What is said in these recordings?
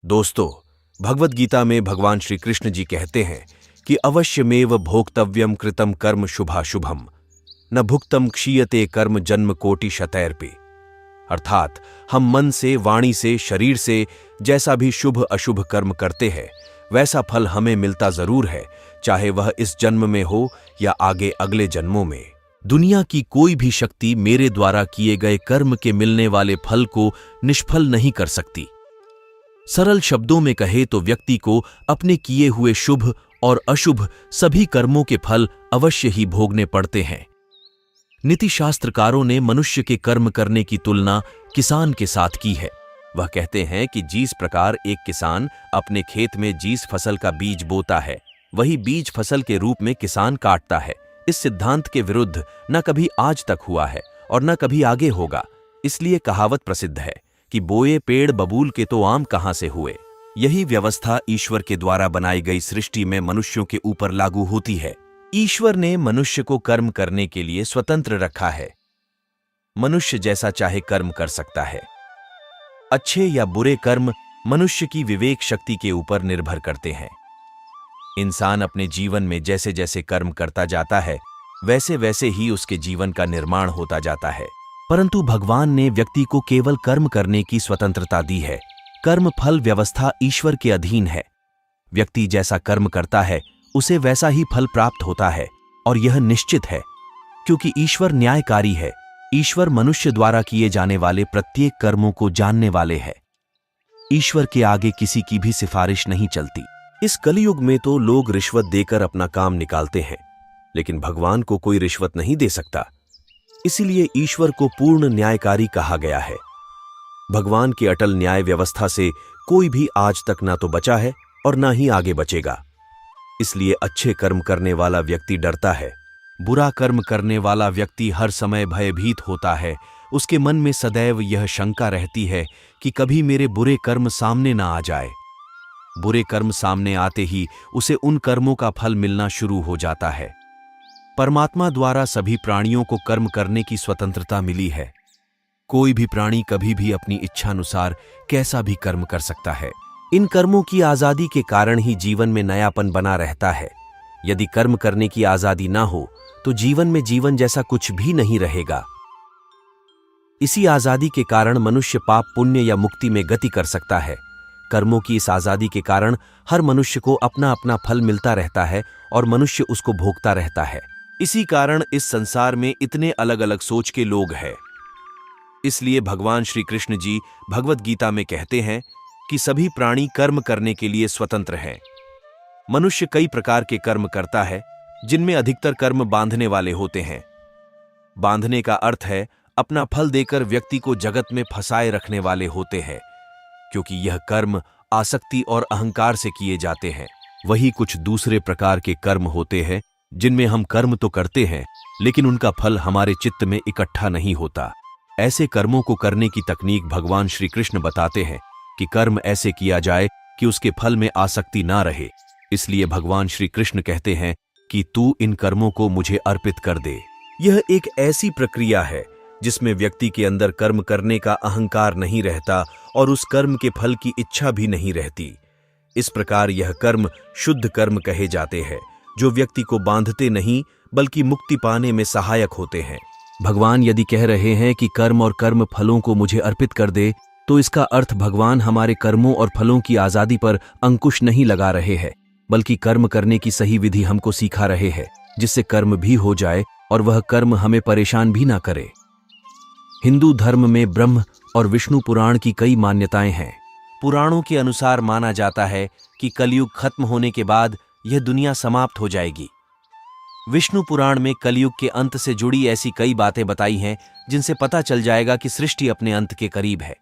दोस्तों, भगवद गीता में भगवान श्री कृष्ण जी कहते हैं कि अवश्यमेव भोक्तव्यम कृतम कर्म शुभाशुभम न भुक्तम क्षीयते कर्म जन्म कोटि शतैर्पि। अर्थात हम मन से, वाणी से, शरीर से जैसा भी शुभ अशुभ कर्म करते हैं वैसा फल हमें मिलता जरूर है, चाहे वह इस जन्म में हो या आगे अगले जन्मों में। दुनिया की कोई भी शक्ति मेरे द्वारा किए गए कर्म के मिलने वाले फल को निष्फल नहीं कर सकती। सरल शब्दों में कहे तो व्यक्ति को अपने किए हुए शुभ और अशुभ सभी कर्मों के फल अवश्य ही भोगने पड़ते हैं। नीति शास्त्रकारों ने मनुष्य के कर्म करने की तुलना किसान के साथ की है। वह कहते हैं कि जिस प्रकार एक किसान अपने खेत में जिस फसल का बीज बोता है वही बीज फसल के रूप में किसान काटता है। इस सिद्धांत के विरुद्ध न कभी आज तक हुआ है और न कभी आगे होगा। इसलिए कहावत प्रसिद्ध है कि बोए पेड़ बबूल के तो आम कहां से हुए। यही व्यवस्था ईश्वर के द्वारा बनाई गई सृष्टि में मनुष्यों के ऊपर लागू होती है। ईश्वर ने मनुष्य को कर्म करने के लिए स्वतंत्र रखा है। मनुष्य जैसा चाहे कर्म कर सकता है। अच्छे या बुरे कर्म मनुष्य की विवेक शक्ति के ऊपर निर्भर करते हैं। इंसान अपने जीवन में जैसे जैसे कर्म करता जाता है वैसे वैसे ही उसके जीवन का निर्माण होता जाता है। परंतु भगवान ने व्यक्ति को केवल कर्म करने की स्वतंत्रता दी है। कर्म फल व्यवस्था ईश्वर के अधीन है। व्यक्ति जैसा कर्म करता है उसे वैसा ही फल प्राप्त होता है और यह निश्चित है, क्योंकि ईश्वर न्यायकारी है। ईश्वर मनुष्य द्वारा किए जाने वाले प्रत्येक कर्मों को जानने वाले हैं। ईश्वर के आगे किसी की भी सिफारिश नहीं चलती। इस कलयुग में तो लोग रिश्वत देकर अपना काम निकालते हैं, लेकिन भगवान को कोई रिश्वत नहीं दे सकता। इसीलिए ईश्वर को पूर्ण न्यायकारी कहा गया है। भगवान की अटल न्याय व्यवस्था से कोई भी आज तक ना तो बचा है और ना ही आगे बचेगा। इसलिए अच्छे कर्म करने वाला व्यक्ति डरता है। बुरा कर्म करने वाला व्यक्ति हर समय भयभीत होता है। उसके मन में सदैव यह शंका रहती है कि कभी मेरे बुरे कर्म सामने ना आ जाए। बुरे कर्म सामने आते ही उसे उन कर्मों का फल मिलना शुरू हो जाता है। परमात्मा द्वारा सभी प्राणियों को कर्म करने की स्वतंत्रता मिली है। कोई भी प्राणी कभी भी अपनी इच्छानुसार कैसा भी कर्म कर सकता है। इन कर्मों की आजादी के कारण ही जीवन में नयापन बना रहता है। यदि कर्म करने की आजादी ना हो तो जीवन में जीवन जैसा कुछ भी नहीं रहेगा। इसी आजादी के कारण मनुष्य पाप पुण्य या मुक्ति में गति कर सकता है। कर्मों की इस आजादी के कारण हर मनुष्य को अपना अपना फल मिलता रहता है और मनुष्य उसको भोगता रहता है। इसी कारण इस संसार में इतने अलग अलग सोच के लोग हैं। इसलिए भगवान श्री कृष्ण जी भगवद गीता में कहते हैं कि सभी प्राणी कर्म करने के लिए स्वतंत्र हैं। मनुष्य कई प्रकार के कर्म करता है, जिनमें अधिकतर कर्म बांधने वाले होते हैं। बांधने का अर्थ है अपना फल देकर व्यक्ति को जगत में फंसाए रखने वाले होते हैं, क्योंकि यह कर्म आसक्ति और अहंकार से किए जाते हैं। वही कुछ दूसरे प्रकार के कर्म होते हैं जिनमें हम कर्म तो करते हैं लेकिन उनका फल हमारे चित्त में इकट्ठा नहीं होता। ऐसे कर्मों को करने की तकनीक भगवान श्री कृष्ण बताते हैं कि कर्म ऐसे किया जाए कि उसके फल में आसक्ति ना रहे। इसलिए भगवान श्री कृष्ण कहते हैं कि तू इन कर्मों को मुझे अर्पित कर दे। यह एक ऐसी प्रक्रिया है जिसमें व्यक्ति के अंदर कर्म करने का अहंकार नहीं रहता और उस कर्म के फल की इच्छा भी नहीं रहती। इस प्रकार यह कर्म शुद्ध कर्म कहे जाते हैं, जो व्यक्ति को बांधते नहीं बल्कि मुक्ति पाने में सहायक होते हैं। भगवान यदि कह रहे हैं कि कर्म और कर्म फलों को मुझे अर्पित कर दे, तो इसका अर्थ भगवान हमारे कर्मों और फलों की आजादी पर अंकुश नहीं लगा रहे हैं, बल्कि कर्म करने की सही विधि हमको सिखा रहे हैं, जिससे कर्म भी हो जाए और वह कर्म हमें परेशान भी ना करे। हिंदू धर्म में ब्रह्म और विष्णु पुराण की कई मान्यताएं हैं। पुराणों के अनुसार माना जाता है कि कलयुग खत्म होने के बाद यह दुनिया समाप्त हो जाएगी। विष्णु पुराण में कलयुग के अंत से जुड़ी ऐसी कई बातें बताई हैं जिनसे पता चल जाएगा कि सृष्टि अपने अंत के करीब है।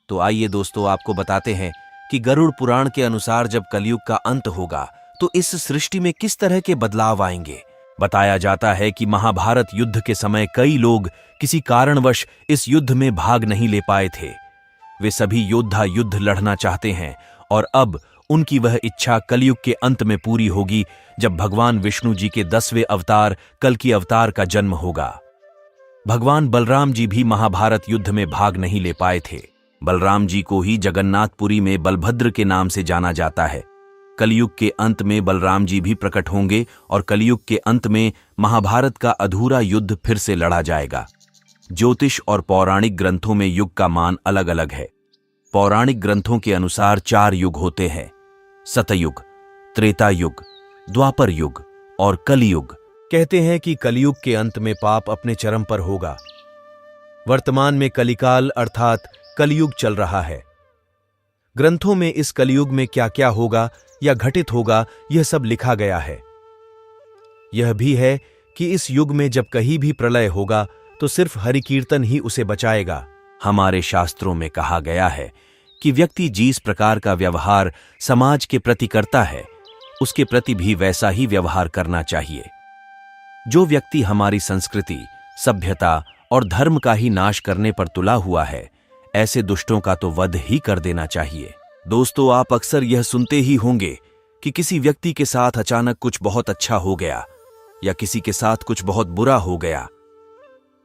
तो आइए दोस्तों, आपको बताते हैं कि गरुड़ पुराण के अनुसार जब कलयुग का अंत होगा तो इस सृष्टि में किस तरह के बदलाव आएंगे। बताया जाता है कि महाभारत युद्ध के समय कई लोग किसी कारणवश इस युद्ध में भाग नहीं ले पाए थे। वे सभी योद्धा युद्ध लड़ना चाहते हैं और अब उनकी वह इच्छा कलयुग के अंत में पूरी होगी, जब भगवान विष्णु जी के 10वें अवतार कल्कि अवतार का जन्म होगा। भगवान बलराम जी भी महाभारत युद्ध में भाग नहीं ले पाए थे। बलराम जी को ही जगन्नाथपुरी में बलभद्र के नाम से जाना जाता है। कलयुग के अंत में बलराम जी भी प्रकट होंगे और कलयुग के अंत में महाभारत का अधूरा युद्ध फिर से लड़ा जाएगा। ज्योतिष और पौराणिक ग्रंथों में युग का मान अलग अलग है। पौराणिक ग्रंथों के अनुसार 4 युग होते हैं: सतयुग, त्रेता युग, द्वापर युग और कलियुग। कहते हैं कि कलियुग के अंत में पाप अपने चरम पर होगा। वर्तमान में कलिकाल अर्थात कलियुग चल रहा है। ग्रंथों में इस कलियुग में क्या क्या होगा या घटित होगा यह सब लिखा गया है। यह भी है कि इस युग में जब कहीं भी प्रलय होगा तो सिर्फ हरि कीर्तन ही उसे बचाएगा। हमारे शास्त्रों में कहा गया है कि व्यक्ति जिस प्रकार का व्यवहार समाज के प्रति करता है उसके प्रति भी वैसा ही व्यवहार करना चाहिए। जो व्यक्ति हमारी संस्कृति, सभ्यता और धर्म का ही नाश करने पर तुला हुआ है, ऐसे दुष्टों का तो वध ही कर देना चाहिए। दोस्तों, आप अक्सर यह सुनते ही होंगे कि किसी व्यक्ति के साथ अचानक कुछ बहुत अच्छा हो गया या किसी के साथ कुछ बहुत बुरा हो गया,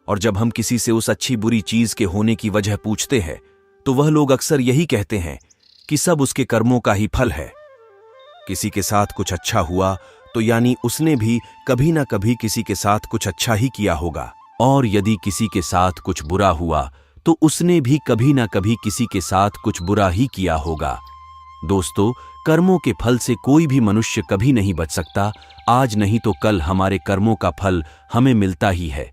और जब हम किसी से उस अच्छी बुरी चीज के होने की वजह पूछते हैं तो वह लोग अक्सर यही कहते हैं कि सब उसके कर्मों का ही फल है। किसी के साथ कुछ अच्छा हुआ तो यानी उसने भी कभी ना कभी किसी के साथ कुछ अच्छा ही किया होगा, और यदि किसी के साथ कुछ बुरा हुआ तो उसने भी कभी ना कभी किसी के साथ कुछ बुरा ही किया होगा। दोस्तों, कर्मों के फल से कोई भी मनुष्य कभी नहीं बच सकता। आज नहीं तो कल हमारे कर्मों का फल हमें मिलता ही है।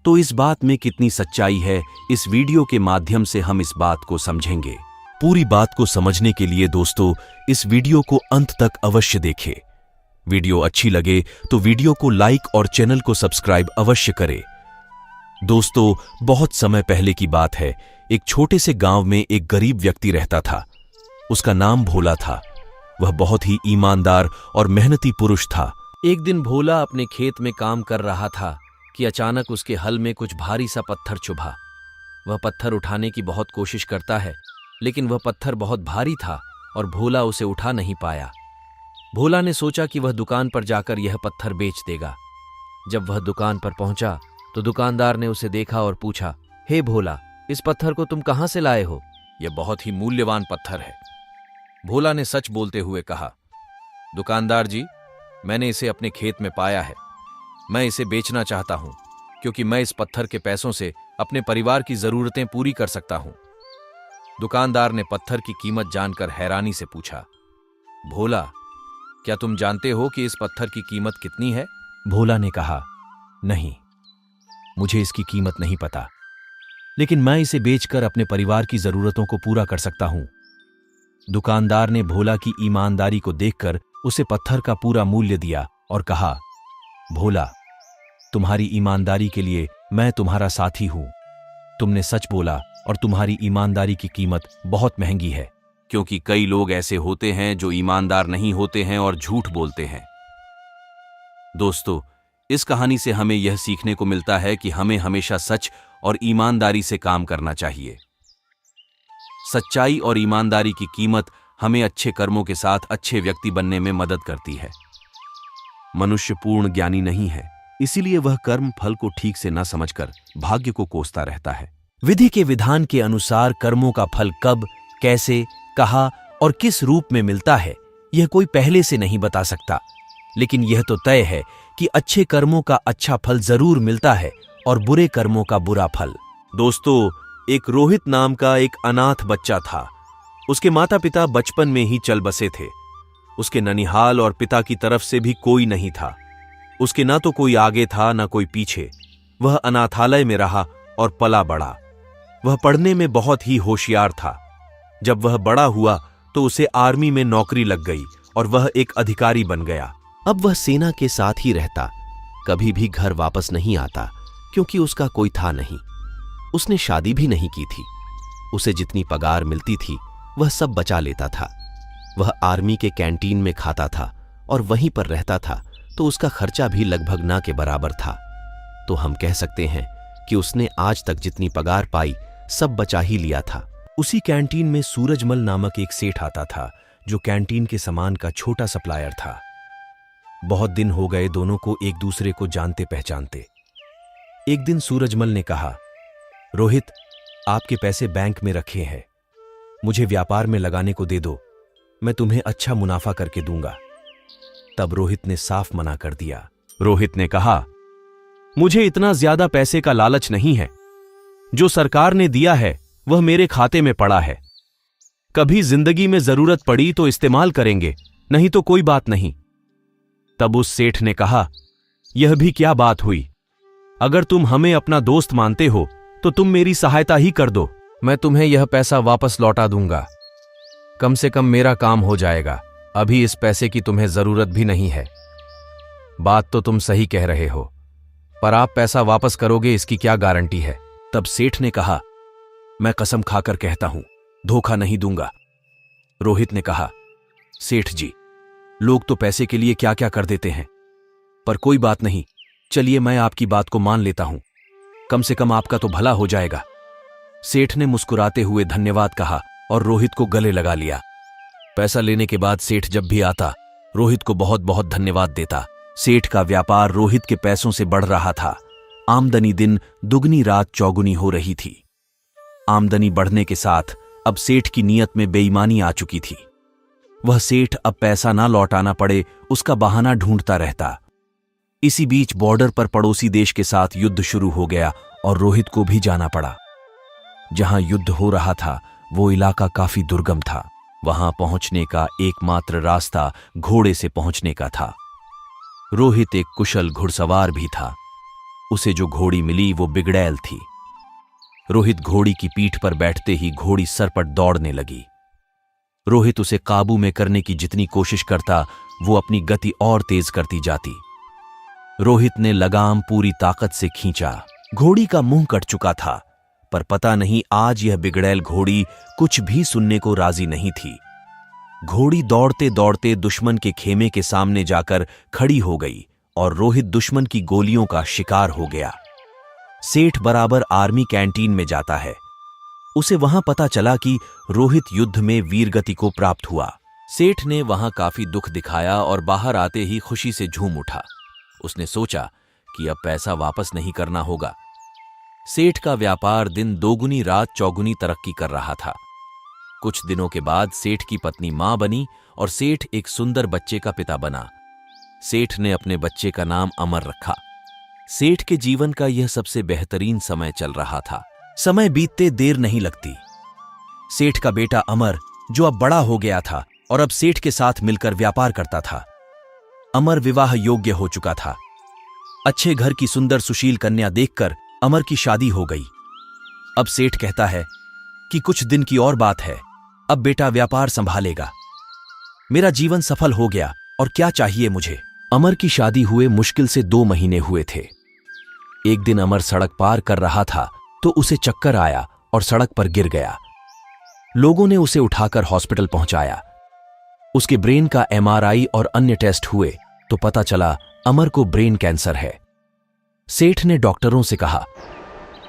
तो इस बात में कितनी सच्चाई है, इस वीडियो के माध्यम से हम इस बात को समझेंगे। पूरी बात को समझने के लिए दोस्तों इस वीडियो को अंत तक अवश्य देखें। वीडियो अच्छी लगे तो वीडियो को लाइक और चैनल को सब्सक्राइब अवश्य करें। दोस्तों, बहुत समय पहले की बात है। एक छोटे से गांव में एक गरीब व्यक्ति रहता था। उसका नाम भोला था। वह बहुत ही ईमानदार और मेहनती पुरुष था। एक दिन भोला अपने खेत में काम कर रहा था कि अचानक उसके हल में कुछ भारी सा पत्थर चुभा। वह पत्थर उठाने की बहुत कोशिश करता है, लेकिन वह पत्थर बहुत भारी था और भोला उसे उठा नहीं पाया। भोला ने सोचा कि वह दुकान पर जाकर यह पत्थर बेच देगा। जब वह दुकान पर पहुंचा तो दुकानदार ने उसे देखा और पूछा, हे भोला, इस पत्थर को तुम कहां से लाए हो? यह बहुत ही मूल्यवान पत्थर है। भोला ने सच बोलते हुए कहा, दुकानदार जी, मैंने इसे अपने खेत में पाया है। मैं इसे बेचना चाहता हूं क्योंकि मैं इस पत्थर के पैसों से अपने परिवार की जरूरतें पूरी कर सकता हूं। दुकानदार ने पत्थर की कीमत जानकर हैरानी से पूछा, भोला, क्या तुम जानते हो कि इस पत्थर की कीमत कितनी है? भोला ने कहा, नहीं, मुझे इसकी कीमत नहीं पता, लेकिन मैं इसे बेचकर अपने परिवार की जरूरतों को पूरा कर सकता हूं। दुकानदार ने भोला की ईमानदारी को देखकर उसे पत्थर का पूरा मूल्य दिया और कहा, भोला, तुम्हारी ईमानदारी के लिए मैं तुम्हारा साथी हूं। तुमने सच बोला और तुम्हारी ईमानदारी की कीमत बहुत महंगी है, क्योंकि कई लोग ऐसे होते हैं जो ईमानदार नहीं होते हैं और झूठ बोलते हैं। दोस्तों, इस कहानी से हमें यह सीखने को मिलता है कि हमें हमेशा सच और ईमानदारी से काम करना चाहिए। सच्चाई और ईमानदारी की कीमत हमें अच्छे कर्मों के साथ अच्छे व्यक्ति बनने में मदद करती है। मनुष्य पूर्ण ज्ञानी नहीं है, इसीलिए वह कर्म फल को ठीक से न समझकर भाग्य को कोसता रहता है। विधि के विधान के अनुसार कर्मों का फल कब, कैसे, कहाँ और किस रूप में मिलता है, यह कोई पहले से नहीं बता सकता, लेकिन यह तो तय है कि अच्छे कर्मों का अच्छा फल जरूर मिलता है और बुरे कर्मों का बुरा फल। दोस्तों, एक रोहित नाम का एक अनाथ बच्चा था। उसके माता पिता बचपन में ही चल बसे थे। उसके ननिहाल और पिता की तरफ से भी कोई नहीं था। उसके ना तो कोई आगे था ना कोई पीछे। वह अनाथालय में रहा और पला बड़ा। वह पढ़ने में बहुत ही होशियार था। जब वह बड़ा हुआ तो उसे आर्मी में नौकरी लग गई और वह एक अधिकारी बन गया। अब वह सेना के साथ ही रहता, कभी भी घर वापस नहीं आता, क्योंकि उसका कोई था नहीं। उसने शादी भी नहीं की थी। उसे जितनी पगार मिलती थी वह सब बचा लेता था। वह आर्मी के कैंटीन में खाता था और वहीं पर रहता था, तो उसका खर्चा भी लगभग ना के बराबर था। तो हम कह सकते हैं कि उसने आज तक जितनी पगार पाई सब बचा ही लिया था। उसी कैंटीन में सूरजमल नामक एक सेठ आता था, जो कैंटीन के सामान का छोटा सप्लायर था। बहुत दिन हो गए दोनों को एक दूसरे को जानते पहचानते। एक दिन सूरजमल ने कहा, रोहित, आपके पैसे बैंक में रखे हैं, मुझे व्यापार में लगाने को दे दो, मैं तुम्हें अच्छा मुनाफा करके दूंगा। तब रोहित ने साफ मना कर दिया। रोहित ने कहा, मुझे इतना ज्यादा पैसे का लालच नहीं है, जो सरकार ने दिया है वह मेरे खाते में पड़ा है, कभी जिंदगी में जरूरत पड़ी तो इस्तेमाल करेंगे, नहीं तो कोई बात नहीं। तब उस सेठ ने कहा, यह भी क्या बात हुई, अगर तुम हमें अपना दोस्त मानते हो तो तुम मेरी सहायता ही कर दो, मैं तुम्हें यह पैसा वापस लौटा दूंगा, कम से कम मेरा काम हो जाएगा, अभी इस पैसे की तुम्हें जरूरत भी नहीं है। बात तो तुम सही कह रहे हो, पर आप पैसा वापस करोगे इसकी क्या गारंटी है? तब सेठ ने कहा, मैं कसम खाकर कहता हूं, धोखा नहीं दूंगा। रोहित ने कहा, सेठ जी, लोग तो पैसे के लिए क्या क्या कर देते हैं, पर कोई बात नहीं, चलिए मैं आपकी बात को मान लेता हूं, कम से कम आपका तो भला हो जाएगा। सेठ ने मुस्कुराते हुए धन्यवाद कहा और रोहित को गले लगा लिया। पैसा लेने के बाद सेठ जब भी आता, रोहित को बहुत बहुत धन्यवाद देता। सेठ का व्यापार रोहित के पैसों से बढ़ रहा था। आमदनी दिन दुगनी रात चौगुनी हो रही थी। आमदनी बढ़ने के साथ अब सेठ की नीयत में बेईमानी आ चुकी थी। वह सेठ अब पैसा ना लौटाना पड़े उसका बहाना ढूंढता रहता। इसी बीच बॉर्डर पर पड़ोसी देश के साथ युद्ध शुरू हो गया और रोहित को भी जाना पड़ा। जहां युद्ध हो रहा था वो इलाका काफी दुर्गम था। वहां पहुंचने का एकमात्र रास्ता घोड़े से पहुंचने का था। रोहित एक कुशल घुड़सवार भी था। उसे जो घोड़ी मिली वो बिगड़ैल थी। रोहित घोड़ी की पीठ पर बैठते ही घोड़ी सरपट दौड़ने लगी। रोहित उसे काबू में करने की जितनी कोशिश करता वो अपनी गति और तेज करती जाती। रोहित ने लगाम पूरी ताकत से खींचा। घोड़ी का मुंह कट चुका था, पर पता नहीं आज यह बिगड़ैल घोड़ी कुछ भी सुनने को राजी नहीं थी। घोड़ी दौड़ते दौड़ते दुश्मन के खेमे के सामने जाकर खड़ी हो गई और रोहित दुश्मन की गोलियों का शिकार हो गया। सेठ बराबर आर्मी कैंटीन में जाता है। उसे वहां पता चला कि रोहित युद्ध में वीरगति को प्राप्त हुआ। सेठ ने वहां काफी दुख दिखाया और बाहर आते ही खुशी से झूम उठा। उसने सोचा कि अब पैसा वापस नहीं करना होगा। सेठ का व्यापार दिन दोगुनी रात चौगुनी तरक्की कर रहा था। कुछ दिनों के बाद सेठ की पत्नी मां बनी और सेठ एक सुंदर बच्चे का पिता बना। सेठ ने अपने बच्चे का नाम अमर रखा। सेठ के जीवन का यह सबसे बेहतरीन समय चल रहा था। समय बीतते देर नहीं लगती। सेठ का बेटा अमर, जो अब बड़ा हो गया था और अब सेठ के साथ मिलकर व्यापार करता था। अमर विवाह योग्य हो चुका था। अच्छे घर की सुंदर सुशील कन्या देखकर अमर की शादी हो गई। अब सेठ कहता है कि कुछ दिन की और बात है, अब बेटा व्यापार संभालेगा। मेरा जीवन सफल हो गया और क्या चाहिए मुझे। अमर की शादी हुए मुश्किल से 2 महीने हुए थे। एक दिन अमर सड़क पार कर रहा था तो उसे चक्कर आया और सड़क पर गिर गया। लोगों ने उसे उठाकर हॉस्पिटल पहुंचाया। उसके ब्रेन का MRI और अन्य टेस्ट हुए तो पता चला अमर को ब्रेन कैंसर है। सेठ ने डॉक्टरों से कहा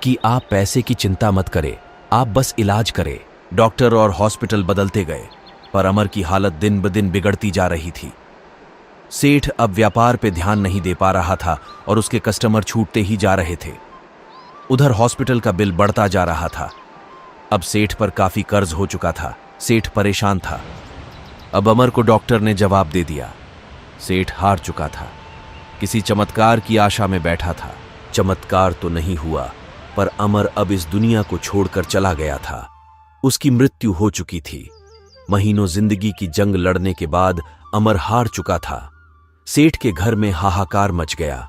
कि आप पैसे की चिंता मत करें, आप बस इलाज करें। डॉक्टर और हॉस्पिटल बदलते गए, पर अमर की हालत दिन ब दिन बिगड़ती जा रही थी। सेठ अब व्यापार पे ध्यान नहीं दे पा रहा था और उसके कस्टमर छूटते ही जा रहे थे। उधर हॉस्पिटल का बिल बढ़ता जा रहा था। अब सेठ पर काफी कर्ज हो चुका था। सेठ परेशान था। अब अमर को डॉक्टर ने जवाब दे दिया। सेठ हार चुका था। किसी चमत्कार की आशा में बैठा था। चमत्कार तो नहीं हुआ, पर अमर अब इस दुनिया को छोड़कर चला गया था। उसकी मृत्यु हो चुकी थी। महीनों जिंदगी की जंग लड़ने के बाद अमर हार चुका था। सेठ के घर में हाहाकार मच गया।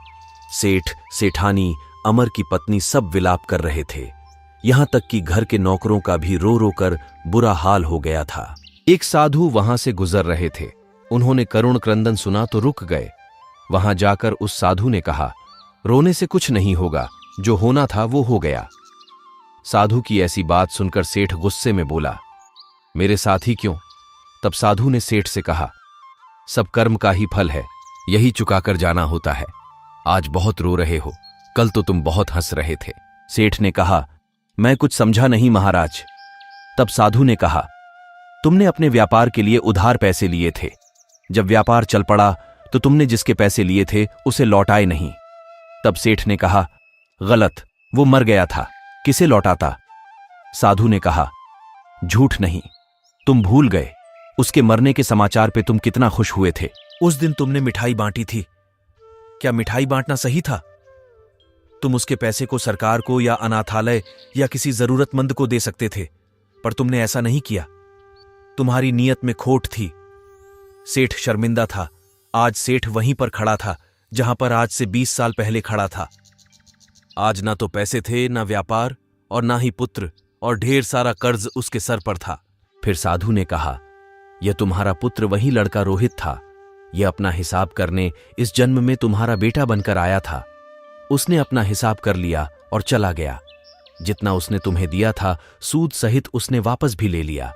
सेठ, सेठानी, अमर की पत्नी सब विलाप कर रहे थे। यहां तक कि घर के नौकरों का भी रो रो कर बुरा हाल हो गया था। एक साधु वहां से गुजर रहे थे। उन्होंने करुण क्रंदन सुना तो रुक गए। वहां जाकर उस साधु ने कहा, रोने से कुछ नहीं होगा, जो होना था वो हो गया। साधु की ऐसी बात सुनकर सेठ गुस्से में बोला, मेरे साथ ही क्यों? तब साधु ने सेठ से कहा, सब कर्म का ही फल है, यही चुकाकर जाना होता है। आज बहुत रो रहे हो, कल तो तुम बहुत हंस रहे थे। सेठ ने कहा, मैं कुछ समझा नहीं महाराज। तब साधु ने कहा, तुमने अपने व्यापार के लिए उधार पैसे लिए थे। जब व्यापार चल पड़ा तो तुमने जिसके पैसे लिए थे उसे लौटाए नहीं। तब सेठ ने कहा, गलत, वो मर गया था, किसे लौटाता? साधु ने कहा, झूठ नहीं, तुम भूल गए उसके मरने के समाचार पे तुम कितना खुश हुए थे। उस दिन तुमने मिठाई बांटी थी। क्या मिठाई बांटना सही था? तुम उसके पैसे को सरकार को या अनाथालय या किसी जरूरतमंद को दे सकते थे, पर तुमने ऐसा नहीं किया। तुम्हारी नीयत में खोट थी। सेठ शर्मिंदा था। आज सेठ वहीं पर खड़ा था जहां पर आज से 20 साल पहले खड़ा था। आज ना तो पैसे थे, ना व्यापार, और ना ही पुत्र, और ढेर सारा कर्ज उसके सर पर था। फिर साधु ने कहा, यह तुम्हारा पुत्र वही लड़का रोहित था। यह अपना हिसाब करने इस जन्म में तुम्हारा बेटा बनकर आया था। उसने अपना हिसाब कर लिया और चला गया। जितना उसने तुम्हें दिया था सूद सहित उसने वापस भी ले लिया।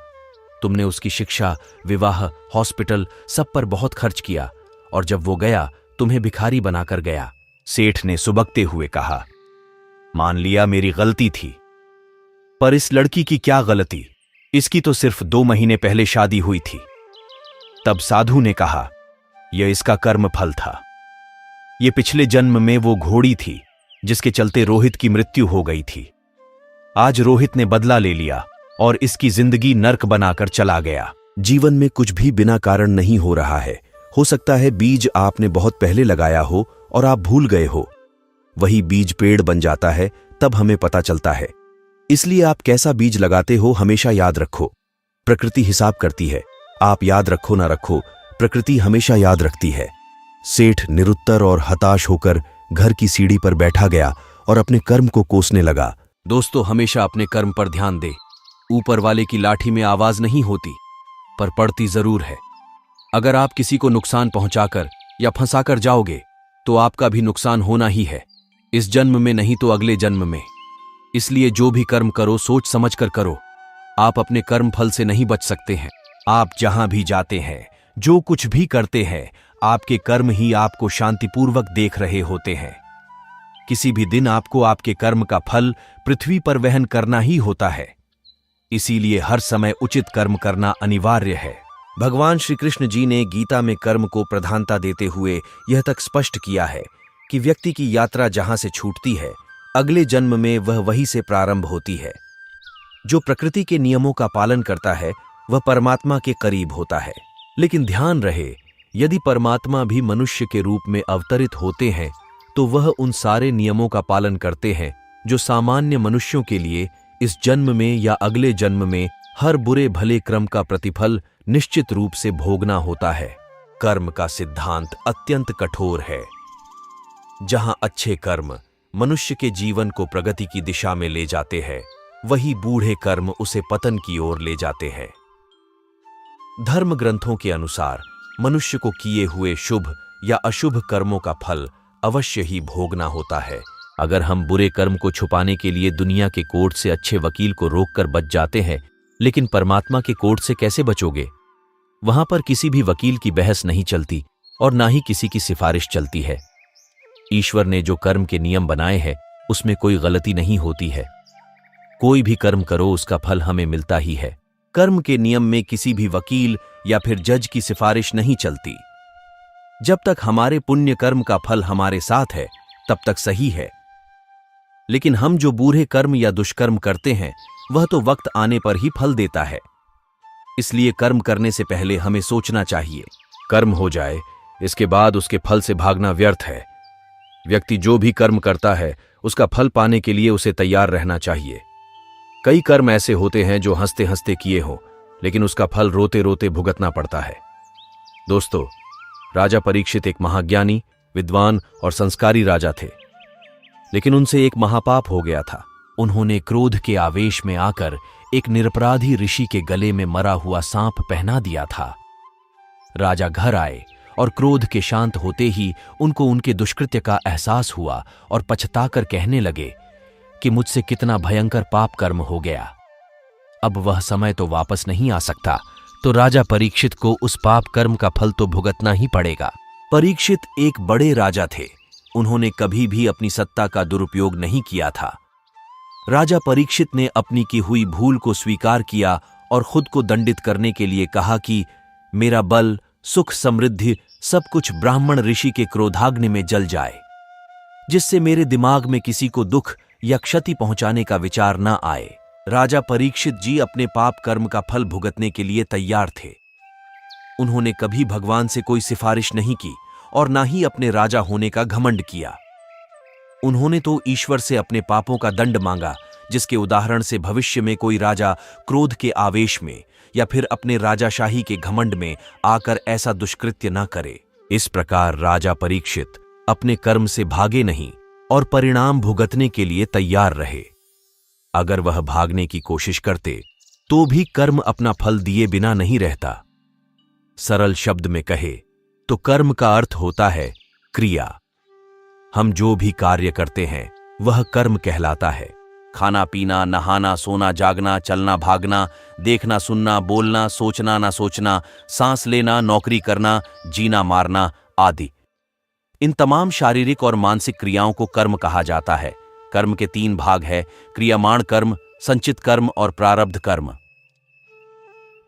तुमने उसकी शिक्षा, विवाह, हॉस्पिटल सब पर बहुत खर्च किया, और जब वो गया तुम्हें भिखारी बनाकर गया। सेठ ने सुबकते हुए कहा, मान लिया मेरी गलती थी, पर इस लड़की की क्या गलती? इसकी तो सिर्फ 2 महीने पहले शादी हुई थी। तब साधु ने कहा, यह इसका कर्म फल था। ये पिछले जन्म में वो घोड़ी थी जिसके चलते रोहित की मृत्यु हो गई थी। आज रोहित ने बदला ले लिया और इसकी जिंदगी नर्क बनाकर चला गया। जीवन में कुछ भी बिना कारण नहीं हो रहा है। हो सकता है बीज आपने बहुत पहले लगाया हो और आप भूल गए हो। वही बीज पेड़ बन जाता है, तब हमें पता चलता है। इसलिए आप कैसा बीज लगाते हो हमेशा याद रखो। प्रकृति हिसाब करती है। आप याद रखो ना रखो, प्रकृति हमेशा याद रखती है। सेठ निरुत्तर और हताश होकर घर की सीढ़ी पर बैठा गया और अपने कर्म को कोसने लगा। दोस्तों, हमेशा अपने कर्म पर ध्यान दे। ऊपर वाले की लाठी में आवाज नहीं होती, पर पड़ती जरूर है। अगर आप किसी को नुकसान पहुंचाकर या फंसाकर जाओगे तो आपका भी नुकसान होना ही है, इस जन्म में नहीं तो अगले जन्म में। इसलिए जो भी कर्म करो सोच समझ कर करो। आप अपने कर्म फल से नहीं बच सकते हैं। आप जहां भी जाते हैं, जो कुछ भी करते हैं, आपके कर्म ही आपको शांतिपूर्वक देख रहे होते हैं। किसी भी दिन आपको आपके कर्म का फल पृथ्वी पर वहन करना ही होता है। इसीलिए हर समय उचित कर्म करना अनिवार्य है। भगवान श्री कृष्ण जी ने गीता में कर्म को प्रधानता देते हुए यह तक स्पष्ट किया है कि व्यक्ति की यात्रा जहां से छूटती है, अगले जन्म में वह वहीं से प्रारंभ होती है। जो प्रकृति के नियमों का पालन करता है वह परमात्मा के करीब होता है। लेकिन ध्यान रहे, यदि परमात्मा भी मनुष्य के रूप में अवतरित होते हैं तो वह उन सारे नियमों का पालन करते हैं जो सामान्य मनुष्यों के लिए इस जन्म में या अगले जन्म में हर बुरे भले क्रम का प्रतिफल निश्चित रूप से भोगना होता है। कर्म का सिद्धांत अत्यंत कठोर है। जहां अच्छे कर्म मनुष्य के जीवन को प्रगति की दिशा में ले जाते हैं, वही बूढ़े कर्म उसे पतन की ओर ले जाते हैं। धर्म ग्रंथों के अनुसार मनुष्य को किए हुए शुभ या अशुभ कर्मों का फल अवश्य ही भोगना होता है। अगर हम बुरे कर्म को छुपाने के लिए दुनिया के कोर्ट से अच्छे वकील को रोककर बच जाते हैं, लेकिन परमात्मा के कोर्ट से कैसे बचोगे? वहां पर किसी भी वकील की बहस नहीं चलती और ना ही किसी की सिफारिश चलती है। ईश्वर ने जो कर्म के नियम बनाए हैं उसमें कोई गलती नहीं होती है। कोई भी कर्म करो उसका फल हमें मिलता ही है। कर्म के नियम में किसी भी वकील या फिर जज की सिफारिश नहीं चलती। जब तक हमारे पुण्य कर्म का फल हमारे साथ है तब तक सही है। लेकिन हम जो बुरे कर्म या दुष्कर्म करते हैं वह तो वक्त आने पर ही फल देता है। इसलिए कर्म करने से पहले हमें सोचना चाहिए। कर्म हो जाए, इसके बाद उसके फल से भागना व्यर्थ है। व्यक्ति जो भी कर्म करता है उसका फल पाने के लिए उसे तैयार रहना चाहिए। कई कर्म ऐसे होते हैं जो हंसते हंसते किए हों, लेकिन उसका फल रोते रोते भुगतना पड़ता है। दोस्तों, राजा परीक्षित एक महाज्ञानी, विद्वान और संस्कारी राजा थे, लेकिन उनसे एक महापाप हो गया था। उन्होंने क्रोध के आवेश में आकर एक निरपराधी ऋषि के गले में मरा हुआ सांप पहना दिया था। राजा घर आए और क्रोध के शांत होते ही उनको उनके दुष्कृत्य का एहसास हुआ और पछताकर कहने लगे कि मुझसे कितना भयंकर पाप कर्म हो गया। अब वह समय तो वापस नहीं आ सकता, तो राजा परीक्षित को उस पाप कर्म का फल तो भुगतना ही पड़ेगा। परीक्षित एक बड़े राजा थे। उन्होंने कभी भी अपनी सत्ता का दुरुपयोग नहीं किया था। राजा परीक्षित ने अपनी की हुई भूल को स्वीकार किया और खुद को दंडित करने के लिए कहा कि मेरा बल, सुख, समृद्धि सब कुछ ब्राह्मण ऋषि के क्रोधाग्नि में जल जाए, जिससे मेरे दिमाग में किसी को दुख या क्षति पहुंचाने का विचार न आए। राजा परीक्षित जी अपने पाप कर्म का फल भुगतने के लिए तैयार थे। उन्होंने कभी भगवान से कोई सिफारिश नहीं की और ना ही अपने राजा होने का घमंड किया। उन्होंने तो ईश्वर से अपने पापों का दंड मांगा, जिसके उदाहरण से भविष्य में कोई राजा क्रोध के आवेश में या फिर अपने राजाशाही के घमंड में आकर ऐसा दुष्कृत्य न करे। इस प्रकार राजा परीक्षित अपने कर्म से भागे नहीं और परिणाम भुगतने के लिए तैयार रहे। अगर वह भागने की कोशिश करते तो भी कर्म अपना फल दिए बिना नहीं रहता। सरल शब्द में कहे तो कर्म का अर्थ होता है क्रिया। हम जो भी कार्य करते हैं वह कर्म कहलाता है। खाना पीना, नहाना, सोना, जागना, चलना भागना, देखना सुनना, बोलना, सोचना ना सोचना, सांस लेना, नौकरी करना, जीना मारना आदि, इन तमाम शारीरिक और मानसिक क्रियाओं को कर्म कहा जाता है। कर्म के 3 भाग है: क्रियमाण कर्म, संचित कर्म और प्रारब्ध कर्म।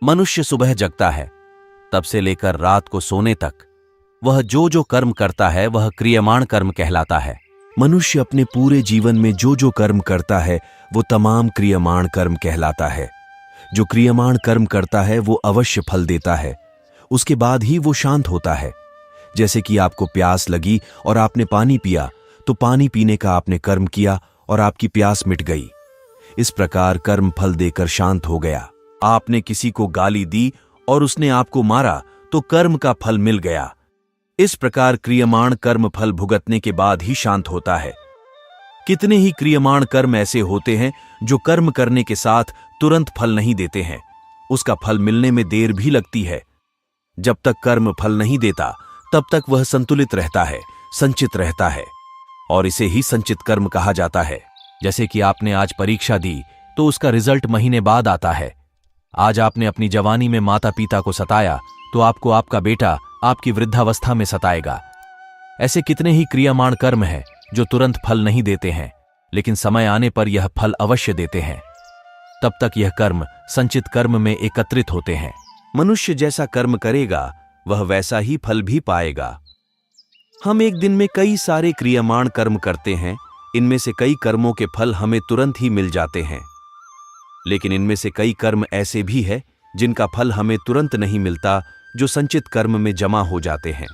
मनुष्य सुबह जगता है तब से लेकर रात को सोने तक वह जो कर्म करता है वह क्रियमाण कर्म कहलाता है। मनुष्य अपने पूरे जीवन में जो कर्म करता है वो तमाम क्रियमाण कर्म कहलाता है। जो क्रियमाण कर्म करता है वो अवश्य फल देता है, उसके बाद ही वो शांत होता है। जैसे कि आपको प्यास लगी और आपने पानी पिया तो पानी पीने का आपने कर्म किया और आपकी प्यास मिट गई। इस प्रकार कर्म फल देकर शांत हो गया। आपने किसी को गाली दी और उसने आपको मारा तो कर्म का फल मिल गया। इस प्रकार क्रियमाण कर्म फल भुगतने के बाद ही शांत होता है। कितने ही क्रियमाण कर्म ऐसे होते हैं जो कर्म करने के साथ तुरंत फल नहीं देते हैं, उसका फल मिलने में देर भी लगती है। जब तक कर्म फल नहीं देता तब तक वह संतुलित रहता है, संचित रहता है, और इसे ही संचित कर्म कहा जाता है। जैसे कि आपने आज परीक्षा दी तो उसका रिजल्ट महीने बाद आता है। आज आपने अपनी जवानी में माता पिता को सताया तो आपको आपका बेटा आपकी वृद्धावस्था में सताएगा। ऐसे कितने ही क्रियामाण कर्म हैं जो तुरंत फल नहीं देते हैं, लेकिन समय आने पर यह फल अवश्य देते हैं। तब तक यह कर्म संचित कर्म में एकत्रित होते हैं। मनुष्य जैसा कर्म करेगा वह वैसा ही फल भी पाएगा। हम एक दिन में कई सारे क्रियामाण कर्म करते हैं। इनमें से कई कर्मों के फल हमें तुरंत ही मिल जाते हैं, लेकिन इनमें से कई कर्म ऐसे भी हैं जिनका फल हमें तुरंत नहीं मिलता, जो संचित कर्म में जमा हो जाते हैं।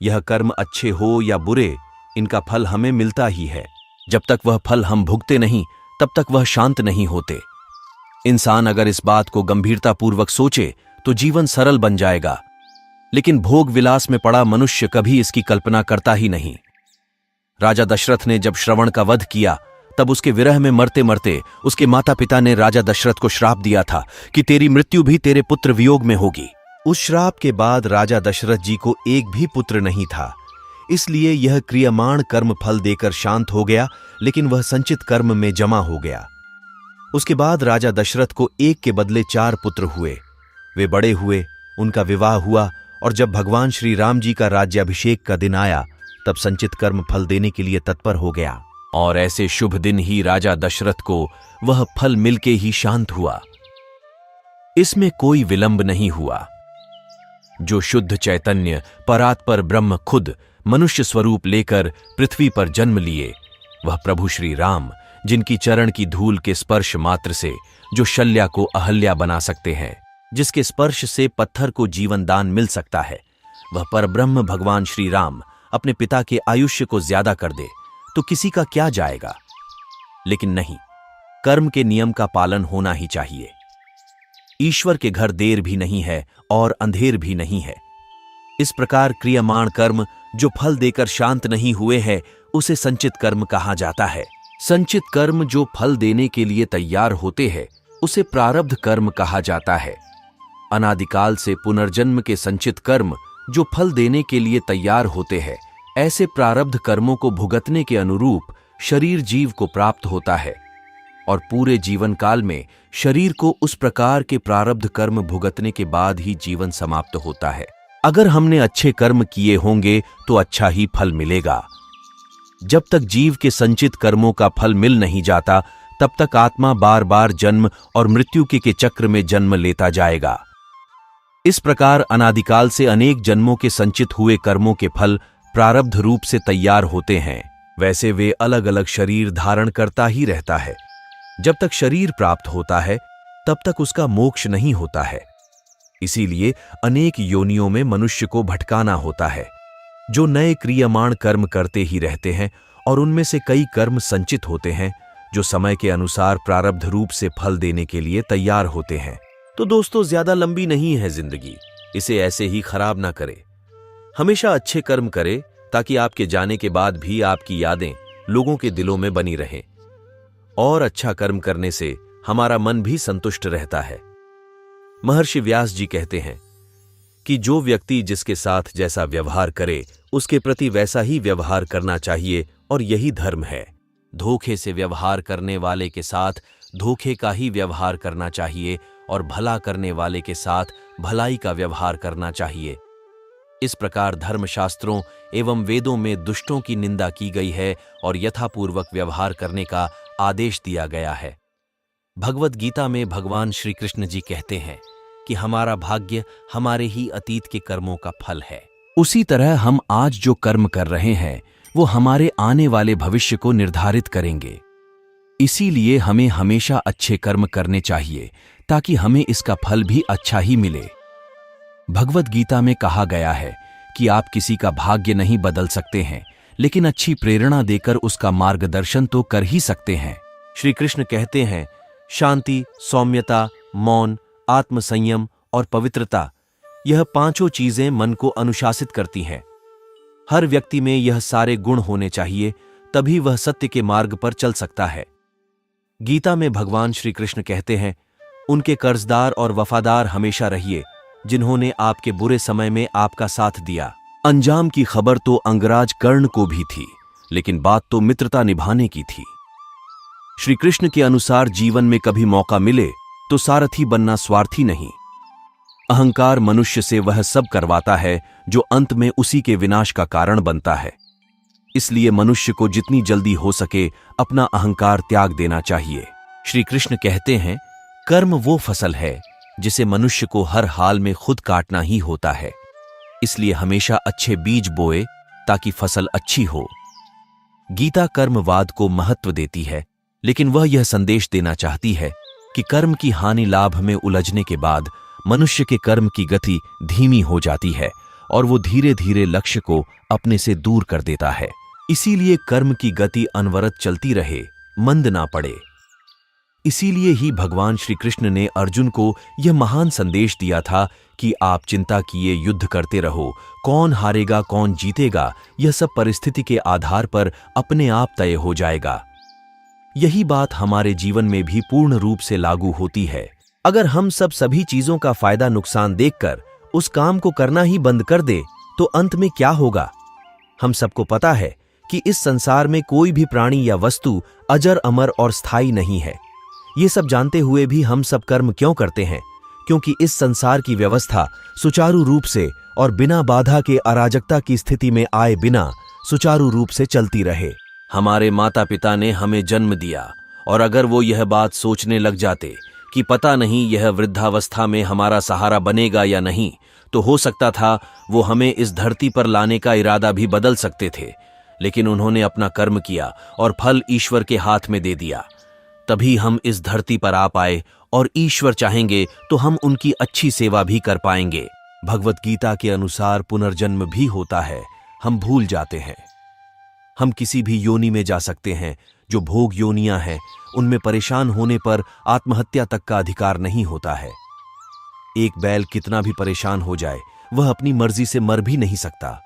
यह कर्म अच्छे हो या बुरे, इनका फल हमें मिलता ही है। जब तक वह फल हम भुगते नहीं तब तक वह शांत नहीं होते। इंसान अगर इस बात को गंभीरतापूर्वक सोचे तो जीवन सरल बन जाएगा, लेकिन भोग विलास में पड़ा मनुष्य कभी इसकी कल्पना करता ही नहीं। राजा दशरथ ने जब श्रवण का वध किया तब उसके विरह में मरते मरते उसके माता पिता ने राजा दशरथ को श्राप दिया था कि तेरी मृत्यु भी तेरे पुत्र वियोग में होगी। उस श्राप के बाद राजा दशरथ जी को एक भी पुत्र नहीं था, इसलिए यह क्रियमाण कर्म फल देकर शांत हो गया, लेकिन वह संचित कर्म में जमा हो गया। उसके बाद राजा दशरथ को एक के बदले 4 पुत्र हुए। वे बड़े हुए, उनका विवाह हुआ, और जब भगवान श्री राम जी का राज्याभिषेक का दिन आया तब संचित कर्म फल देने के लिए तत्पर हो गया, और ऐसे शुभ दिन ही राजा दशरथ को वह फल मिलके ही शांत हुआ। इसमें कोई विलंब नहीं हुआ। जो शुद्ध चैतन्य परात्पर ब्रह्म खुद मनुष्य स्वरूप लेकर पृथ्वी पर जन्म लिए, वह प्रभु श्री राम, जिनकी चरण की धूल के स्पर्श मात्र से जो शल्या को अहल्या बना सकते हैं, जिसके स्पर्श से पत्थर को जीवन दान मिल सकता है, वह परब्रह्म भगवान श्री राम अपने पिता के आयुष्य को ज्यादा कर दे तो किसी का क्या जाएगा। लेकिन नहीं, कर्म के नियम का पालन होना ही चाहिए। ईश्वर के घर देर भी नहीं है और अंधेर भी नहीं है। इस प्रकार क्रियमाण कर्म जो फल देकर शांत नहीं हुए हैं उसे संचित कर्म कहा जाता है। संचित कर्म जो फल देने के लिए तैयार होते हैं उसे प्रारब्ध कर्म कहा जाता है। अनादिकाल से पुनर्जन्म के संचित कर्म जो फल देने के लिए तैयार होते हैं, ऐसे प्रारब्ध कर्मों को भुगतने के अनुरूप शरीर जीव को प्राप्त होता है, और पूरे जीवन काल में शरीर को उस प्रकार के प्रारब्ध कर्म भुगतने के बाद ही जीवन समाप्त होता है। अगर हमने अच्छे कर्म किए होंगे तो अच्छा ही फल मिलेगा। जब तक जीव के संचित कर्मों का फल मिल नहीं जाता तब तक आत्मा बार बार जन्म और मृत्यु के चक्र में जन्म लेता जाएगा। इस प्रकार अनादिकाल से अनेक जन्मों के संचित हुए कर्मों के फल प्रारब्ध रूप से तैयार होते हैं। वैसे वे अलग अलग शरीर धारण करता ही रहता है। जब तक शरीर प्राप्त होता है तब तक उसका मोक्ष नहीं होता है। इसीलिए अनेक योनियों में मनुष्य को भटकाना होता है, जो नए क्रियमाण कर्म करते ही रहते हैं और उनमें से कई कर्म संचित होते हैं जो समय के अनुसार प्रारब्ध रूप से फल देने के लिए तैयार होते हैं। तो दोस्तों, ज्यादा लंबी नहीं है जिंदगी, इसे ऐसे ही खराब ना करें। हमेशा अच्छे कर्म करें ताकि आपके जाने के बाद भी आपकी यादें लोगों के दिलों में बनी रहें। और अच्छा कर्म करने से हमारा मन भी संतुष्ट रहता है। महर्षि व्यास जी कहते हैं कि जो व्यक्ति जिसके साथ जैसा व्यवहार करे उसके प्रति वैसा ही व्यवहार करना चाहिए, और यही धर्म है। धोखे से व्यवहार करने वाले के साथ धोखे का ही व्यवहार करना चाहिए और भला करने वाले के साथ भलाई का व्यवहार करना चाहिए। इस प्रकार धर्मशास्त्रों एवं वेदों में दुष्टों की निंदा की गई है और यथापूर्वक व्यवहार करने का आदेश दिया गया है। भगवत गीता में भगवान श्री कृष्ण जी कहते हैं कि हमारा भाग्य हमारे ही अतीत के कर्मों का फल है। उसी तरह हम आज जो कर्म कर रहे हैं वो हमारे आने वाले भविष्य को निर्धारित करेंगे। इसीलिए हमें हमेशा अच्छे कर्म करने चाहिए ताकि हमें इसका फल भी अच्छा ही मिले। भगवत गीता में कहा गया है कि आप किसी का भाग्य नहीं बदल सकते हैं, लेकिन अच्छी प्रेरणा देकर उसका मार्गदर्शन तो कर ही सकते हैं। श्री कृष्ण कहते हैं, शांति, सौम्यता, मौन, आत्मसंयम और पवित्रता, यह पांचों चीजें मन को अनुशासित करती हैं। हर व्यक्ति में यह सारे गुण होने चाहिए, तभी वह सत्य के मार्ग पर चल सकता है। गीता में भगवान श्री कृष्ण कहते हैं, उनके कर्जदार और वफादार हमेशा रहिए जिन्होंने आपके बुरे समय में आपका साथ दिया। अंजाम की खबर तो अंगराज कर्ण को भी थी, लेकिन बात तो मित्रता निभाने की थी। श्री कृष्ण के अनुसार जीवन में कभी मौका मिले तो सारथी बनना स्वार्थी नहीं। अहंकार मनुष्य से वह सब करवाता है जो अंत में उसी के विनाश का कारण बनता है। इसलिए मनुष्य को जितनी जल्दी हो सके अपना अहंकार त्याग देना चाहिए। श्री कृष्ण कहते हैं, कर्म वो फसल है जिसे मनुष्य को हर हाल में खुद काटना ही होता है। इसलिए हमेशा अच्छे बीज बोए ताकि फसल अच्छी हो। गीता कर्मवाद को महत्व देती है, लेकिन वह यह संदेश देना चाहती है कि कर्म की हानि लाभ में उलझने के बाद मनुष्य के कर्म की गति धीमी हो जाती है और वो धीरे धीरे लक्ष्य को अपने से दूर कर देता है। इसीलिए कर्म की गति अनवरत चलती रहे, मंद ना पड़े। इसीलिए ही भगवान श्री कृष्ण ने अर्जुन को यह महान संदेश दिया था कि आप चिंता किए युद्ध करते रहो, कौन हारेगा कौन जीतेगा यह सब परिस्थिति के आधार पर अपने आप तय हो जाएगा। यही बात हमारे जीवन में भी पूर्ण रूप से लागू होती है। अगर हम सब सभी चीजों का फायदा नुकसान देखकर उस काम को करना ही बंद कर दे तो अंत में क्या होगा? हम सबको पता है कि इस संसार में कोई भी प्राणी या वस्तु अजर अमर और स्थायी नहीं है। ये सब जानते हुए भी हम सब कर्म क्यों करते हैं? क्योंकि इस संसार की व्यवस्था सुचारू रूप से और बिना बाधा के अराजकता की स्थिति में आए बिना सुचारू रूप से चलती रहे। हमारे माता पिता ने हमें जन्म दिया और अगर वो यह बात सोचने लग जाते कि पता नहीं यह वृद्धावस्था में हमारा सहारा बनेगा या नहीं, तो हो सकता था वो हमें इस धरती पर लाने का इरादा भी बदल सकते थे। लेकिन उन्होंने अपना कर्म किया और फल ईश्वर के हाथ में दे दिया। तभी हम इस धरती पर आ पाए और ईश्वर चाहेंगे तो हम उनकी अच्छी सेवा भी कर पाएंगे। भगवत गीता के अनुसार पुनर्जन्म भी होता है, हम भूल जाते हैं। हम किसी भी योनि में जा सकते हैं। जो भोग योनियां हैं उनमें परेशान होने पर आत्महत्या तक का अधिकार नहीं होता है। एक बैल कितना भी परेशान हो जाए वह अपनी मर्जी से मर भी नहीं सकता।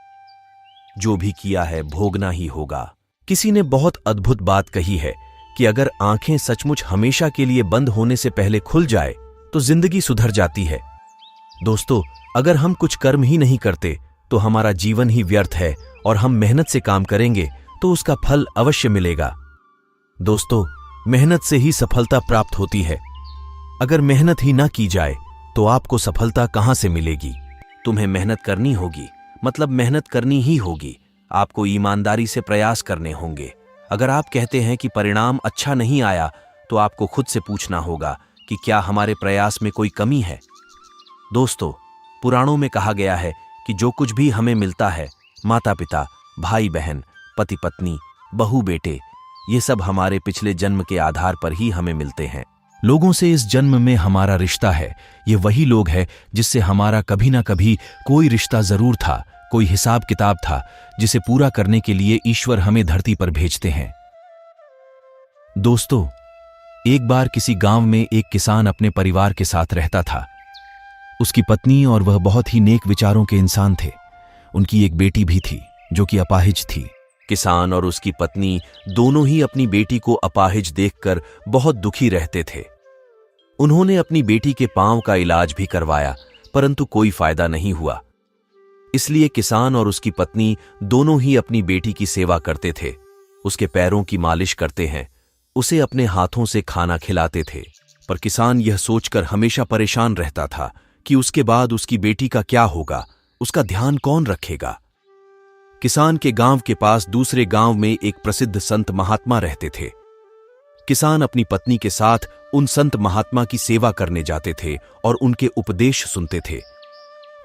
जो भी किया है भोगना ही होगा। किसी ने बहुत अद्भुत बात कही है कि अगर आंखें सचमुच हमेशा के लिए बंद होने से पहले खुल जाए तो जिंदगी सुधर जाती है। दोस्तों, अगर हम कुछ कर्म ही नहीं करते तो हमारा जीवन ही व्यर्थ है और हम मेहनत से काम करेंगे तो उसका फल अवश्य मिलेगा। दोस्तों, मेहनत से ही सफलता प्राप्त होती है। अगर मेहनत ही ना की जाए तो आपको सफलता कहां से मिलेगी? तुम्हें मेहनत करनी होगी, मतलब मेहनत करनी ही होगी। आपको ईमानदारी से प्रयास करने होंगे। अगर आप कहते हैं कि परिणाम अच्छा नहीं आया तो आपको खुद से पूछना होगा कि क्या हमारे प्रयास में कोई कमी है। दोस्तों, पुराणों में कहा गया है कि जो कुछ भी हमें मिलता है, माता पिता, भाई बहन, पति पत्नी, बहू बेटे, ये सब हमारे पिछले जन्म के आधार पर ही हमें मिलते हैं। लोगों से इस जन्म में हमारा रिश्ता है। ये वही लोग हैं जिससे हमारा कभी ना कभी कोई रिश्ता जरूर था, कोई हिसाब किताब था, जिसे पूरा करने के लिए ईश्वर हमें धरती पर भेजते हैं। दोस्तों, एक बार किसी गांव में एक किसान अपने परिवार के साथ रहता था। उसकी पत्नी और वह बहुत ही नेक विचारों के इंसान थे। उनकी एक बेटी भी थी जो कि अपाहिज थी। किसान और उसकी पत्नी दोनों ही अपनी बेटी को अपाहिज देखकर बहुत दुखी रहते थे। उन्होंने अपनी बेटी के पांव का इलाज भी करवाया, परंतु कोई फायदा नहीं हुआ। इसलिए किसान और उसकी पत्नी दोनों ही अपनी बेटी की सेवा करते थे। उसके पैरों की मालिश करते हैं, उसे अपने हाथों से खाना खिलाते थे। पर किसान यह सोचकर हमेशा परेशान रहता था कि उसके बाद उसकी बेटी का क्या होगा, उसका ध्यान कौन रखेगा। किसान के गांव के पास दूसरे गांव में एक प्रसिद्ध संत महात्मा रहते थे। किसान अपनी पत्नी के साथ उन संत महात्मा की सेवा करने जाते थे और उनके उपदेश सुनते थे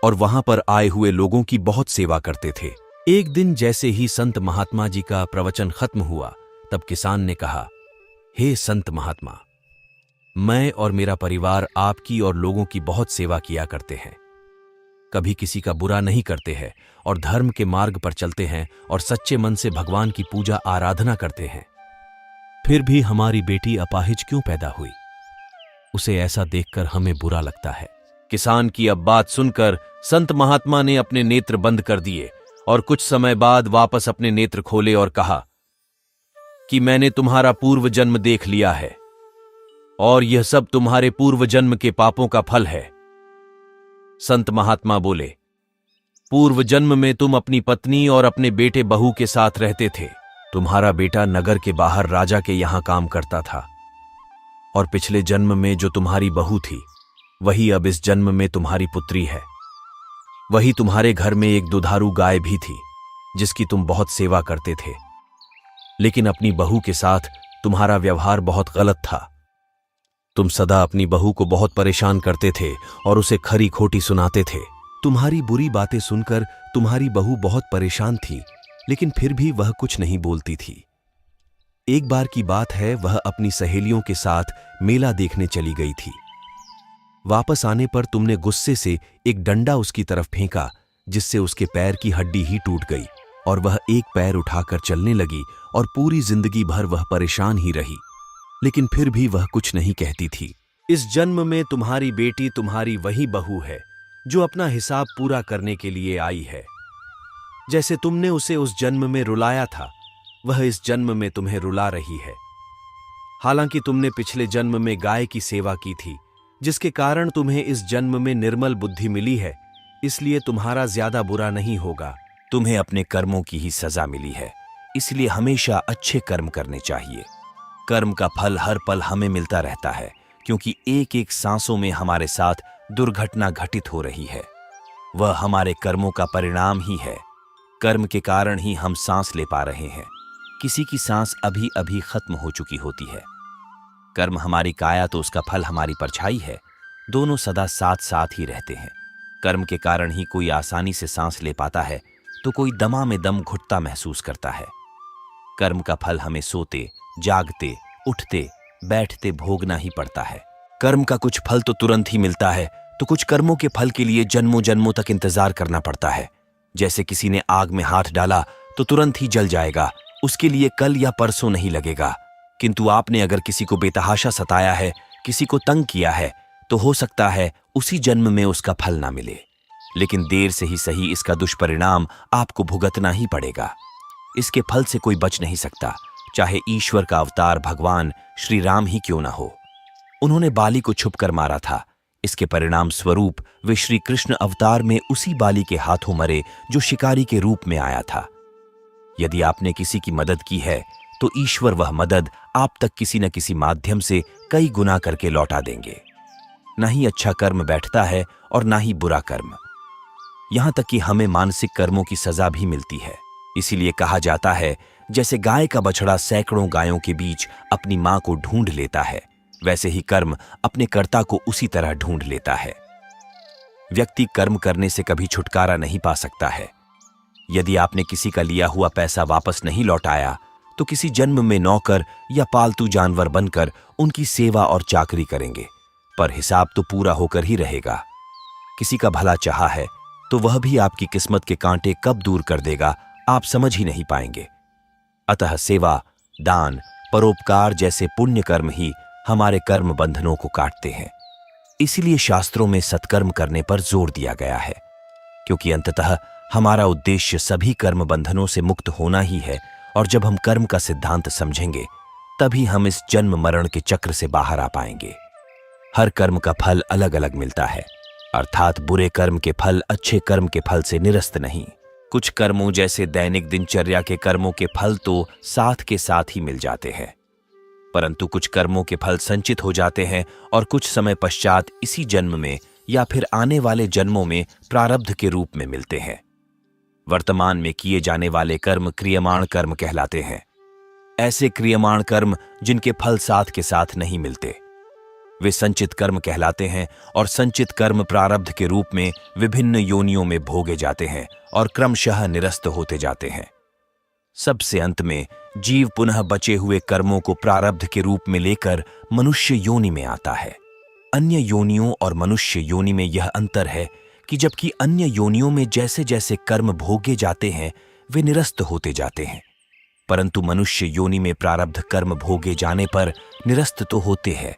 और वहां पर आए हुए लोगों की बहुत सेवा करते थे। एक दिन जैसे ही संत महात्मा जी का प्रवचन खत्म हुआ, तब किसान ने कहा, हे संत महात्मा, मैं और मेरा परिवार आपकी और लोगों की बहुत सेवा किया करते हैं। कभी किसी का बुरा नहीं करते हैं और धर्म के मार्ग पर चलते हैं और सच्चे मन से भगवान की पूजा आराधना करते हैं। फिर भी हमारी बेटी अपाहिज क्यों पैदा हुई? उसे ऐसा देखकर हमें बुरा लगता है। किसान की अब बात सुनकर संत महात्मा ने अपने नेत्र बंद कर दिए और कुछ समय बाद वापस अपने नेत्र खोले और कहा कि मैंने तुम्हारा पूर्व जन्म देख लिया है और यह सब तुम्हारे पूर्व जन्म के पापों का फल है। संत महात्मा बोले, पूर्व जन्म में तुम अपनी पत्नी और अपने बेटे बहू के साथ रहते थे। तुम्हारा बेटा नगर के बाहर राजा के यहां काम करता था और पिछले जन्म में जो तुम्हारी बहू थी, वही अब इस जन्म में तुम्हारी पुत्री है। वही तुम्हारे घर में एक दुधारू गाय भी थी जिसकी तुम बहुत सेवा करते थे, लेकिन अपनी बहू के साथ तुम्हारा व्यवहार बहुत गलत था। तुम सदा अपनी बहू को बहुत परेशान करते थे और उसे खरी खोटी सुनाते थे। तुम्हारी बुरी बातें सुनकर तुम्हारी बहू बहुत परेशान थी, लेकिन फिर भी वह कुछ नहीं बोलती थी। एक बार की बात है, वह अपनी सहेलियों के साथ मेला देखने चली गई थी। वापस आने पर तुमने गुस्से से एक डंडा उसकी तरफ फेंका, जिससे उसके पैर की हड्डी ही टूट गई और वह एक पैर उठाकर चलने लगी और पूरी जिंदगी भर वह परेशान ही रही, लेकिन फिर भी वह कुछ नहीं कहती थी। इस जन्म में तुम्हारी बेटी तुम्हारी वही बहू है जो अपना हिसाब पूरा करने के लिए आई है। जैसे तुमने उसे उस जन्म में रुलाया था, वह इस जन्म में तुम्हें रुला रही है। हालांकि तुमने पिछले जन्म में गाय की सेवा की थी, जिसके कारण तुम्हें इस जन्म में निर्मल बुद्धि मिली है, इसलिए तुम्हारा ज्यादा बुरा नहीं होगा। तुम्हें अपने कर्मों की ही सजा मिली है, इसलिए हमेशा अच्छे कर्म करने चाहिए। कर्म का फल हर पल हमें मिलता रहता है, क्योंकि एक एक सांसों में हमारे साथ दुर्घटना घटित हो रही है। वह हमारे कर्मों का परिणाम ही है। कर्म के कारण ही हम सांस ले पा रहे हैं। किसी की सांस अभी अभी खत्म हो चुकी होती है। कर्म हमारी काया तो उसका फल हमारी परछाई है। दोनों सदा साथ साथ ही रहते हैं। कर्म के कारण ही कोई आसानी से सांस ले पाता है, तो कोई दमा में दम घुटता महसूस करता है। कर्म का फल हमें सोते, जागते, उठते, बैठते भोगना ही पड़ता है। कर्म का कुछ फल तो तुरंत ही मिलता है, तो कुछ कर्मों के फल के लिए जन्मों जन्मों तक इंतजार करना पड़ता है। जैसे किसी ने आग में हाथ डाला तो तुरंत ही जल जाएगा, उसके लिए कल या परसों नहीं लगेगा। किंतु आपने अगर किसी को बेतहाशा सताया है, किसी को तंग किया है, तो हो सकता है उसी जन्म में उसका फल ना मिले, लेकिन देर से ही सही इसका दुष्परिणाम आपको भुगतना ही पड़ेगा। इसके फल से कोई बच नहीं सकता, चाहे ईश्वर का अवतार भगवान श्री राम ही क्यों ना हो। उन्होंने बाली को छुपकर मारा था। इसके परिणाम स्वरूप वे श्री कृष्ण अवतार में उसी बाली के हाथों मरे जो शिकारी के रूप में आया था। यदि आपने किसी की मदद की है, तो ईश्वर वह मदद आप तक किसी न किसी माध्यम से कई गुना करके लौटा देंगे। ना ही अच्छा कर्म बैठता है और ना ही बुरा कर्म। यहां तक कि हमें मानसिक कर्मों की सजा भी मिलती है। इसीलिए कहा जाता है, जैसे गाय का बछड़ा सैकड़ों गायों के बीच अपनी मां को ढूंढ लेता है, वैसे ही कर्म अपने कर्ता को उसी तरह ढूंढ लेता है। व्यक्ति कर्म करने से कभी छुटकारा नहीं पा सकता है। यदि आपने किसी का लिया हुआ पैसा वापस नहीं लौटाया, तो किसी जन्म में नौकर या पालतू जानवर बनकर उनकी सेवा और चाकरी करेंगे, पर हिसाब तो पूरा होकर ही रहेगा। किसी का भला चाहा है तो वह भी आपकी किस्मत के कांटे कब दूर कर देगा आप समझ ही नहीं पाएंगे। अतः सेवा, दान, परोपकार जैसे पुण्य कर्म ही हमारे कर्म बंधनों को काटते हैं। इसीलिए शास्त्रों में सत्कर्म करने पर जोर दिया गया है, क्योंकि अंततः हमारा उद्देश्य सभी कर्म बंधनों से मुक्त होना ही है। और जब हम कर्म का सिद्धांत समझेंगे तभी हम इस जन्म मरण के चक्र से बाहर आ पाएंगे। हर कर्म का फल अलग अलग मिलता है, अर्थात बुरे कर्म के फल अच्छे कर्म के फल से निरस्त नहीं। कुछ कर्मों जैसे दैनिक दिनचर्या के कर्मों के फल तो साथ के साथ ही मिल जाते हैं, परंतु कुछ कर्मों के फल संचित हो जाते हैं और कुछ समय पश्चात इसी जन्म में या फिर आने वाले जन्मों में प्रारब्ध के रूप में मिलते हैं। वर्तमान में किए जाने वाले कर्म क्रियमाण कर्म कहलाते हैं। ऐसे क्रियमाण कर्म जिनके फल साथ के साथ नहीं मिलते वे संचित कर्म कहलाते हैं, और संचित कर्म प्रारब्ध के रूप में विभिन्न योनियों में भोगे जाते हैं और क्रमशः निरस्त होते जाते हैं। सबसे अंत में जीव पुनः बचे हुए कर्मों को प्रारब्ध के रूप में लेकर मनुष्य योनि में आता है। अन्य योनियों और मनुष्य योनि में यह अंतर है कि जबकि अन्य योनियों में जैसे जैसे कर्म भोगे जाते हैं वे निरस्त होते जाते हैं, परंतु मनुष्य योनि में प्रारब्ध कर्म भोगे जाने पर निरस्त तो होते हैं,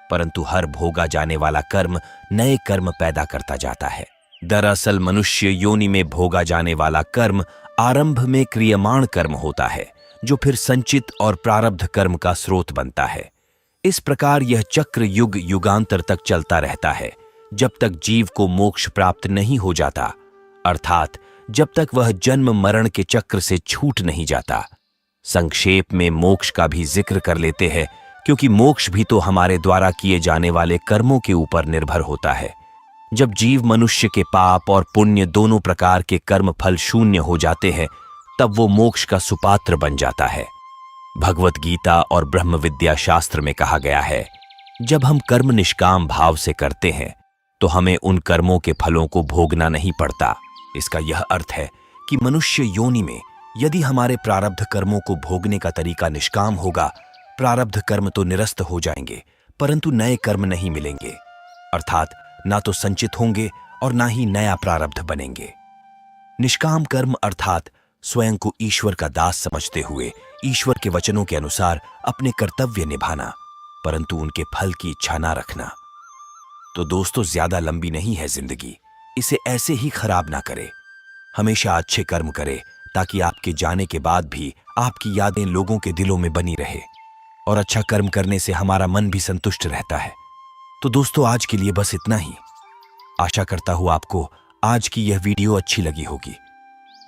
परंतु हर भोगा जाने वाला कर्म नए कर्म पैदा करता जाता है। दरअसल मनुष्य योनि में भोगा जाने वाला कर्म आरंभ में क्रियमाण कर्म होता है, जो फिर संचित और प्रारब्ध कर्म का स्रोत बनता है। इस प्रकार यह चक्र युग युगांतर तक चलता रहता है, जब तक जीव को मोक्ष प्राप्त नहीं हो जाता, अर्थात जब तक वह जन्म मरण के चक्र से छूट नहीं जाता। संक्षेप में मोक्ष का भी जिक्र कर लेते हैं, क्योंकि मोक्ष भी तो हमारे द्वारा किए जाने वाले कर्मों के ऊपर निर्भर होता है। जब जीव मनुष्य के पाप और पुण्य दोनों प्रकार के कर्म फल शून्य हो जाते हैं, तब वो मोक्ष का सुपात्र बन जाता है। भगवत गीता और ब्रह्म विद्या शास्त्र में कहा गया है, जब हम कर्म निष्काम भाव से करते हैं तो हमें उन कर्मों के फलों को भोगना नहीं पड़ता। इसका यह अर्थ है कि मनुष्य योनि में यदि हमारे प्रारब्ध कर्मों को भोगने का तरीका निष्काम होगा, प्रारब्ध कर्म तो निरस्त हो जाएंगे, परंतु नए कर्म नहीं मिलेंगे, अर्थात ना तो संचित होंगे और ना ही नया प्रारब्ध बनेंगे। निष्काम कर्म अर्थात स्वयं को ईश्वर का दास समझते हुए ईश्वर के वचनों के अनुसार अपने कर्तव्य निभाना, परंतु उनके फल की इच्छा ना रखना। तो दोस्तों, ज्यादा लंबी नहीं है जिंदगी, इसे ऐसे ही खराब ना करे। हमेशा अच्छे कर्म करे ताकि आपके जाने के बाद भी आपकी यादें लोगों के दिलों में बनी रहे, और अच्छा कर्म करने से हमारा मन भी संतुष्ट रहता है। तो दोस्तों, आज के लिए बस इतना ही। आशा करता हूं आपको आज की यह वीडियो अच्छी लगी होगी।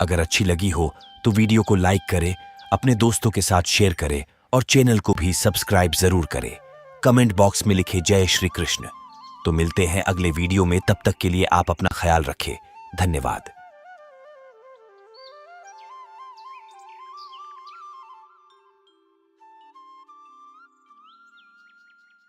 अगर अच्छी लगी हो तो वीडियो को लाइक करें, अपने दोस्तों के साथ शेयर करें और चैनल को भी सब्सक्राइब जरूर करें। कमेंट बॉक्स में लिखे जय श्री कृष्ण। तो मिलते हैं अगले वीडियो में, तब तक के लिए आप अपना ख्याल रखें। धन्यवाद।